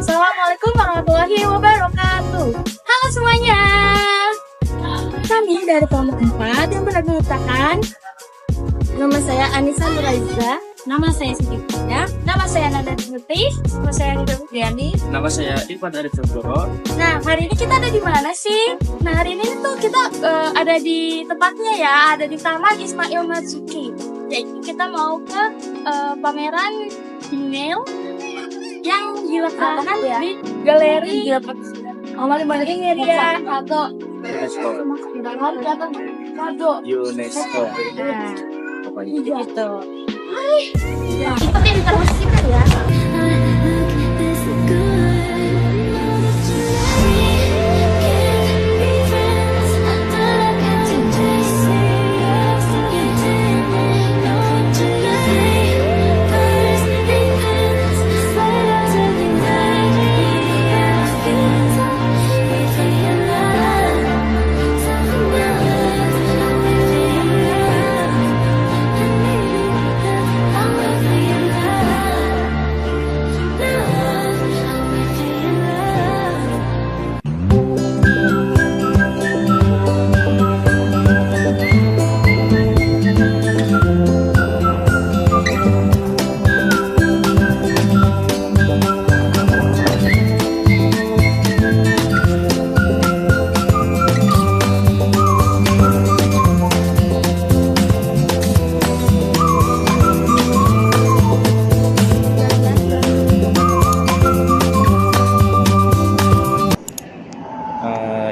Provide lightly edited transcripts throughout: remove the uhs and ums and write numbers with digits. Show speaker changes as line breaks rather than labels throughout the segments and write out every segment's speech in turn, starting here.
Assalamualaikum warahmatullahi wabarakatuh. Halo semuanya. Kami dari kelompok 4 yang beranggotakan. Nama saya Anissa Nuraiza. Nama saya Siti Fida. Nama saya Nada Putih. Nama saya Nida Putri.
Nama saya Ivan Arif Jogoro.
Nah, hari ini kita ada di mana sih? Nah, hari ini tuh kita ada di tempatnya ya, ada di Taman Ismail Marzuki. Jadi kita mau ke pameran email yang dilaksanakan di Galeri Omali Baliknya dia atau
UNESCO.
Gitu. Ikuti informasi kita ya.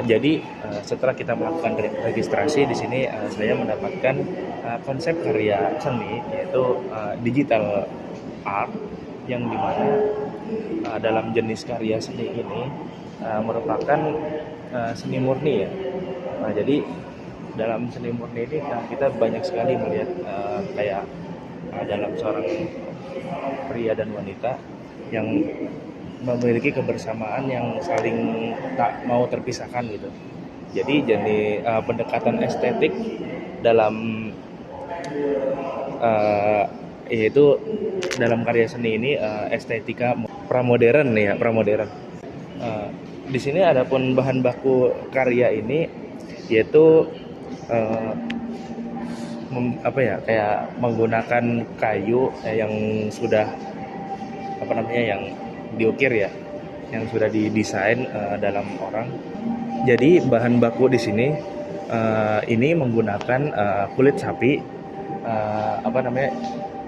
Jadi setelah kita melakukan registrasi di sini saya mendapatkan konsep karya seni yaitu digital art yang dimana dalam jenis karya seni ini merupakan seni murni ya. Jadi dalam seni murni ini kita banyak sekali melihat kayak dalam seorang pria dan wanita yang memiliki kebersamaan yang saling tak mau terpisahkan gitu. Jadi pendekatan estetik dalam yaitu dalam karya seni ini estetika pramodern ya, pramodern. Di sini adapun bahan baku karya ini yaitu kayak menggunakan kayu yang sudah yang diukir ya, yang sudah didesain dalam orang. Jadi bahan baku di sini ini menggunakan kulit sapi,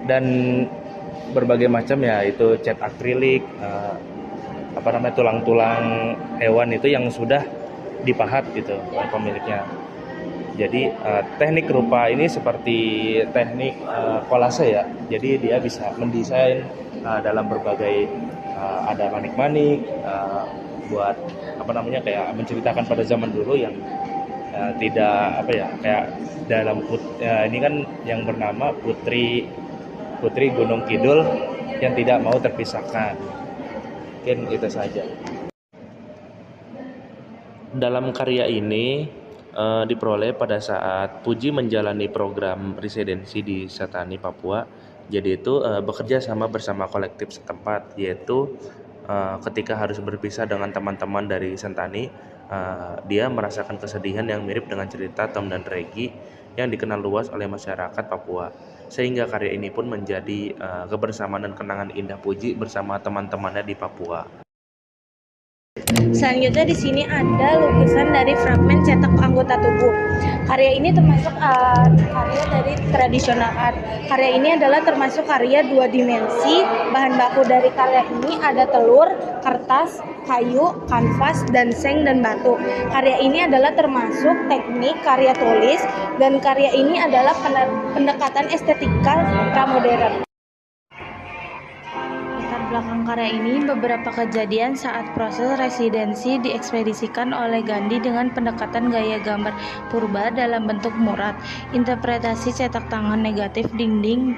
dan berbagai macam ya, itu cat akrilik, tulang-tulang hewan itu yang sudah dipahat gitu oleh pemiliknya. Jadi teknik rupa ini seperti teknik kolase ya. Jadi dia bisa mendesain dalam berbagai ada manik-manik buat kayak menceritakan pada zaman dulu yang kayak dalam ini kan yang bernama Putri Gunung Kidul yang tidak mau terpisahkan. Mungkin itu saja. Dalam karya ini diperoleh pada saat Puji menjalani program residensi di Sentani, Papua. Jadi itu bekerja bersama kolektif setempat, yaitu ketika harus berpisah dengan teman-teman dari Sentani, dia merasakan kesedihan yang mirip dengan cerita Tom dan Regi yang dikenal luas oleh masyarakat Papua. Sehingga karya ini pun menjadi kebersamaan dan kenangan indah Puji bersama teman-temannya di Papua.
Selanjutnya di sini ada lukisan dari fragmen cetak anggota tubuh. Karya ini termasuk karya dari tradisional art. Karya ini adalah termasuk karya 2 dimensi. Bahan baku dari karya ini ada telur, kertas, kayu, kanvas, dan seng dan batu. Karya ini adalah termasuk teknik karya tulis, dan karya ini adalah pendekatan estetika pramodern. Belakang karya ini beberapa kejadian saat proses residensi diekspedisikan oleh Gandhi dengan pendekatan gaya gambar purba dalam bentuk murat. Interpretasi cetak tangan negatif dinding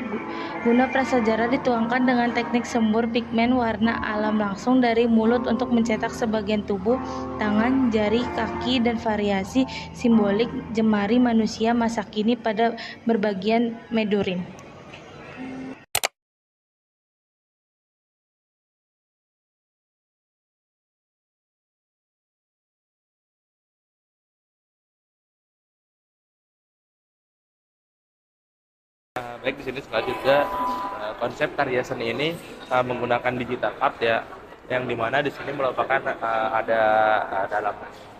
guna prasejarah dituangkan dengan teknik sembur pigmen warna alam langsung dari mulut untuk mencetak sebagian tubuh, tangan, jari, kaki, dan variasi simbolik jemari manusia masa kini pada berbagian medurin.
Baik, di sini selanjutnya konsep karya seni ini menggunakan digital art ya, yang dimana di sini merupakan ada dalam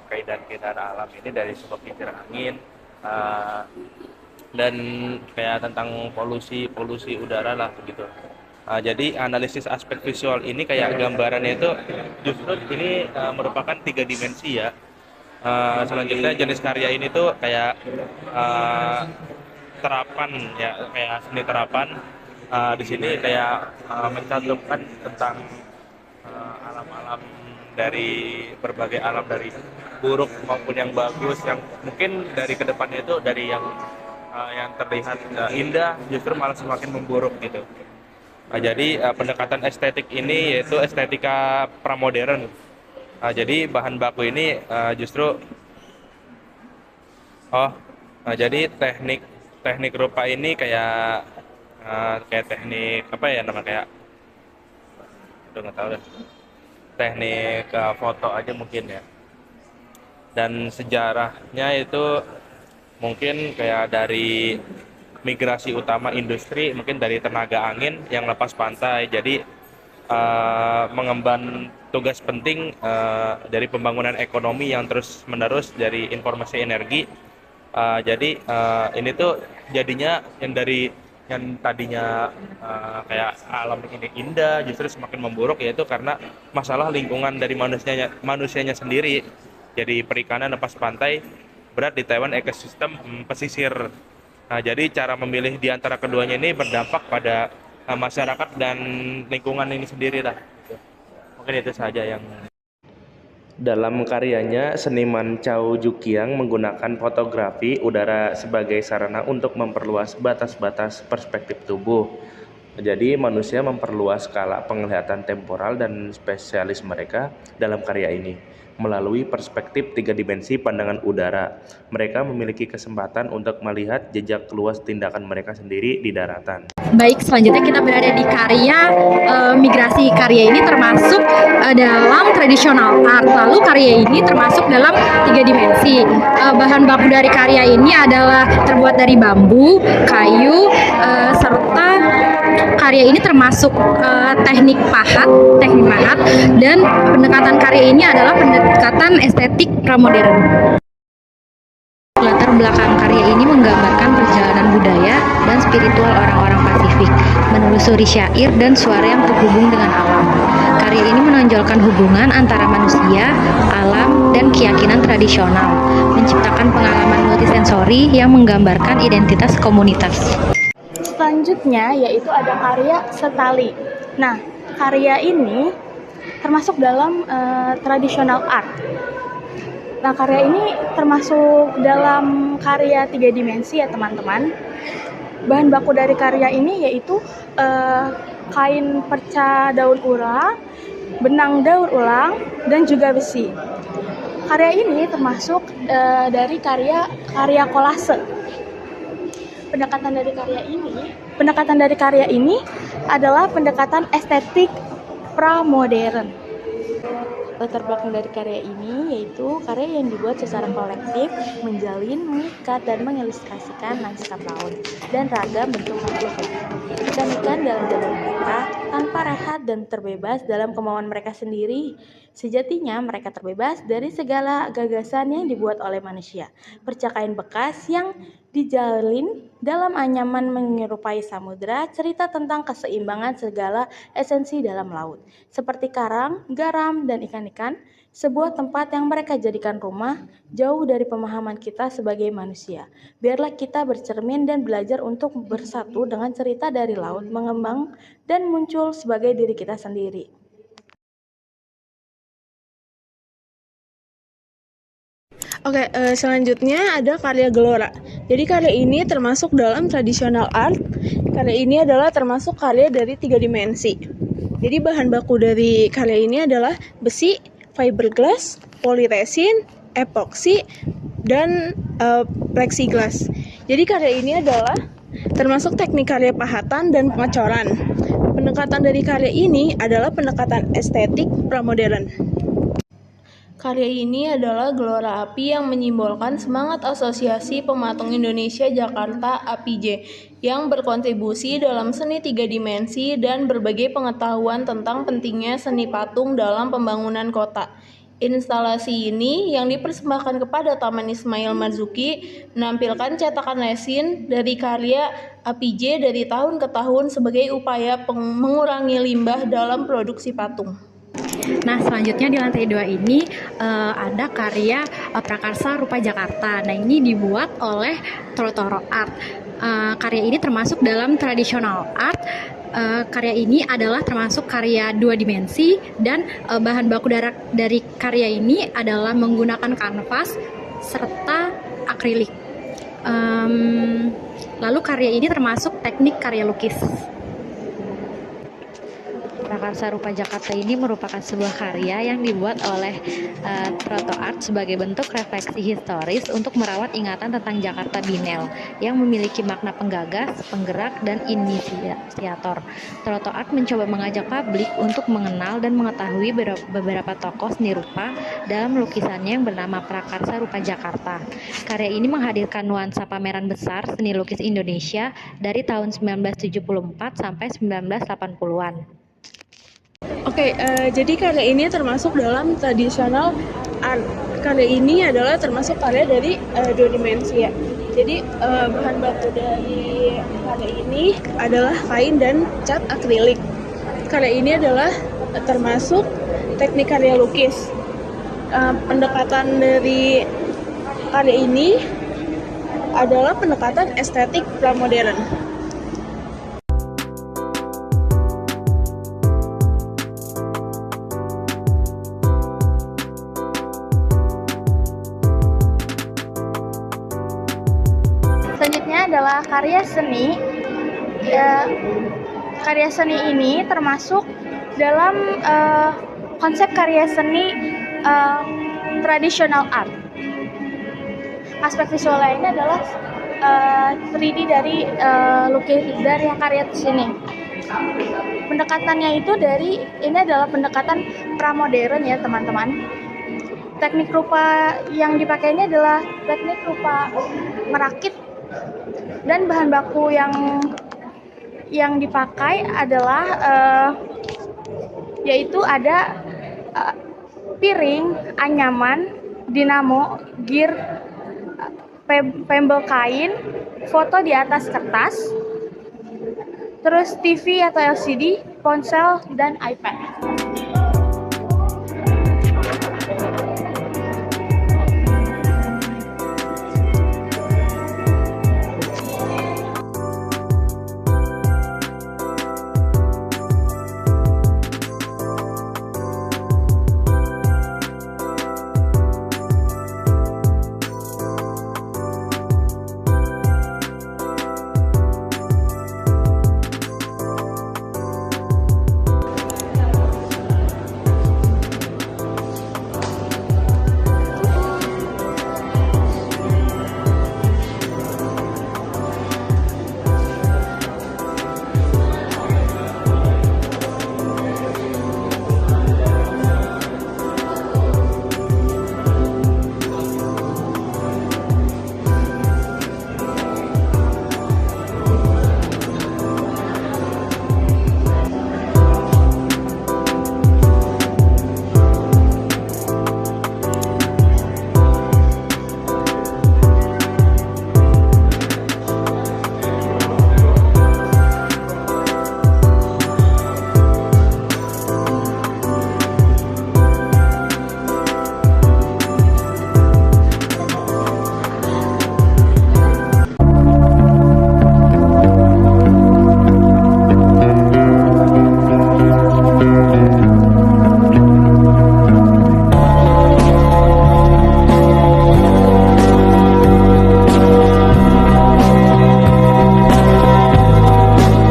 keindahan-keindahan alam ini dari sebuah kincir angin, uh, dan kayak tentang polusi udara lah begitu. Jadi analisis aspek visual ini kayak gambarannya itu justru ini merupakan 3 dimensi ya. Selanjutnya jenis karya ini tuh kayak uh, terapan ya, kayak seni terapan. Di sini kayak mencantumkan tentang alam-alam dari berbagai alam, dari buruk maupun yang bagus, yang mungkin dari kedepannya itu dari yang terlihat indah justru malah semakin memburuk gitu. Jadi pendekatan estetik ini yaitu estetika pramodern. Jadi bahan baku ini justru oh jadi teknik teknik rupa ini kayak kayak teknik apa ya namanya, kayak udah nggak tahu deh, teknik foto aja mungkin ya. Dan sejarahnya itu mungkin kayak dari migrasi utama industri, mungkin dari tenaga angin yang lepas pantai. Jadi mengemban tugas penting dari pembangunan ekonomi yang terus menerus dari informasi energi. Jadi ini tuh jadinya yang tadinya kayak alam ini indah justru semakin memburuk, yaitu karena masalah lingkungan dari manusianya sendiri. Jadi perikanan lepas pantai berat di Taiwan, ekosistem pesisir. Jadi cara memilih di antara keduanya ini berdampak pada masyarakat dan lingkungan ini sendiri lah. Mungkin itu saja yang dalam karyanya, seniman Chow Jukiang menggunakan fotografi udara sebagai sarana untuk memperluas batas-batas perspektif tubuh. Jadi manusia memperluas skala penglihatan temporal dan spesialis mereka dalam karya ini. Melalui perspektif 3 dimensi pandangan udara, mereka memiliki kesempatan untuk melihat jejak luas tindakan mereka sendiri di daratan.
Baik, selanjutnya kita berada di karya migrasi. Karya ini termasuk dalam tradisional art. Lalu karya ini termasuk dalam 3 dimensi. Bahan baku dari karya ini adalah terbuat dari bambu, kayu, serta karya ini termasuk teknik pahat, dan pendekatan karya ini adalah pendekatan estetik pramodern. Latar belakang karya ini menggambarkan perjalanan budaya dan spiritual orang-orang Pasifik, menelusuri syair dan suara yang terhubung dengan alam. Karya ini menonjolkan hubungan antara manusia, alam, dan keyakinan tradisional, menciptakan pengalaman multisensori yang menggambarkan identitas komunitas.
Selanjutnya yaitu ada karya Setali. Nah, karya ini termasuk dalam traditional art. Nah, karya ini termasuk dalam karya 3 dimensi ya teman-teman. Bahan baku dari karya ini yaitu kain perca daun ulang, benang daur ulang, dan juga besi. Karya ini termasuk dari karya kolase. Pendekatan dari karya ini adalah pendekatan estetik pramodern. Latar belakang dari karya ini yaitu karya yang dibuat secara kolektif, menjalin, mengikat, dan mengilustrasikan lanskap laut dan ragam bentuk makhluk hidup. Ikan-ikan dalam jalur mereka tanpa rehat dan terbebas dalam kemauan mereka sendiri. Sejatinya mereka terbebas dari segala gagasan yang dibuat oleh manusia. Percakapan bekas yang dijalin dalam anyaman menyerupai samudera, cerita tentang keseimbangan segala esensi dalam laut, seperti karang, garam, dan ikan-ikan, sebuah tempat yang mereka jadikan rumah, jauh dari pemahaman kita sebagai manusia. Biarlah kita bercermin dan belajar untuk bersatu dengan cerita dari laut, mengembang dan muncul sebagai diri kita sendiri.
Oke, selanjutnya ada karya Gelora. Jadi karya ini termasuk dalam traditional art. Karya ini adalah termasuk karya dari 3 dimensi. Jadi bahan baku dari karya ini adalah besi, fiberglass, polyresin, epoxy, dan plexiglass. Jadi karya ini adalah termasuk teknik karya pahatan dan pengecoran. Pendekatan dari karya ini adalah pendekatan estetik pramodern. Karya ini adalah gelora api yang menyimbolkan semangat Asosiasi Pematung Indonesia Jakarta (APIJ) yang berkontribusi dalam seni tiga dimensi dan berbagai pengetahuan tentang pentingnya seni patung dalam pembangunan kota. Instalasi ini yang dipersembahkan kepada Taman Ismail Marzuki menampilkan cetakan resin dari karya APIJ dari tahun ke tahun sebagai upaya mengurangi limbah dalam produksi patung.
Nah, selanjutnya di lantai 2 ini ada karya Prakarsa Rupa Jakarta. Nah, ini dibuat oleh Trotoro Art. Karya ini termasuk dalam tradisional art. Karya ini adalah termasuk karya 2 dimensi dan bahan baku dari karya ini adalah menggunakan kanvas serta akrilik. Lalu karya ini termasuk teknik karya lukis.
Prakarsa Rupa Jakarta ini merupakan sebuah karya yang dibuat oleh Troto Art sebagai bentuk refleksi historis untuk merawat ingatan tentang Jakarta Binel yang memiliki makna penggagas, penggerak, dan inisiator. Troto Art mencoba mengajak publik untuk mengenal dan mengetahui beberapa tokoh seni rupa dalam lukisannya yang bernama Prakarsa Rupa Jakarta. Karya ini menghadirkan nuansa pameran besar seni lukis Indonesia dari tahun 1974 sampai 1980-an.
Oke, jadi karya ini termasuk dalam tradisional art. Karya ini adalah termasuk karya dari 2 dimensi ya. Jadi bahan baku dari karya ini adalah kain dan cat akrilik. Karya ini adalah termasuk teknik karya lukis. Pendekatan dari karya ini adalah pendekatan estetik pramodern.
Selanjutnya adalah karya seni. Karya seni ini termasuk dalam konsep karya seni tradisional art. Aspek visual lainnya adalah 3D dari dari karya seni. Pendekatannya itu ini adalah pendekatan pramodern ya teman-teman. Teknik rupa yang dipakai ini adalah teknik rupa merakit, dan bahan baku yang dipakai adalah yaitu ada piring, anyaman, dinamo, gear, pembel kain, foto di atas kertas, terus TV atau LCD, ponsel, dan iPad.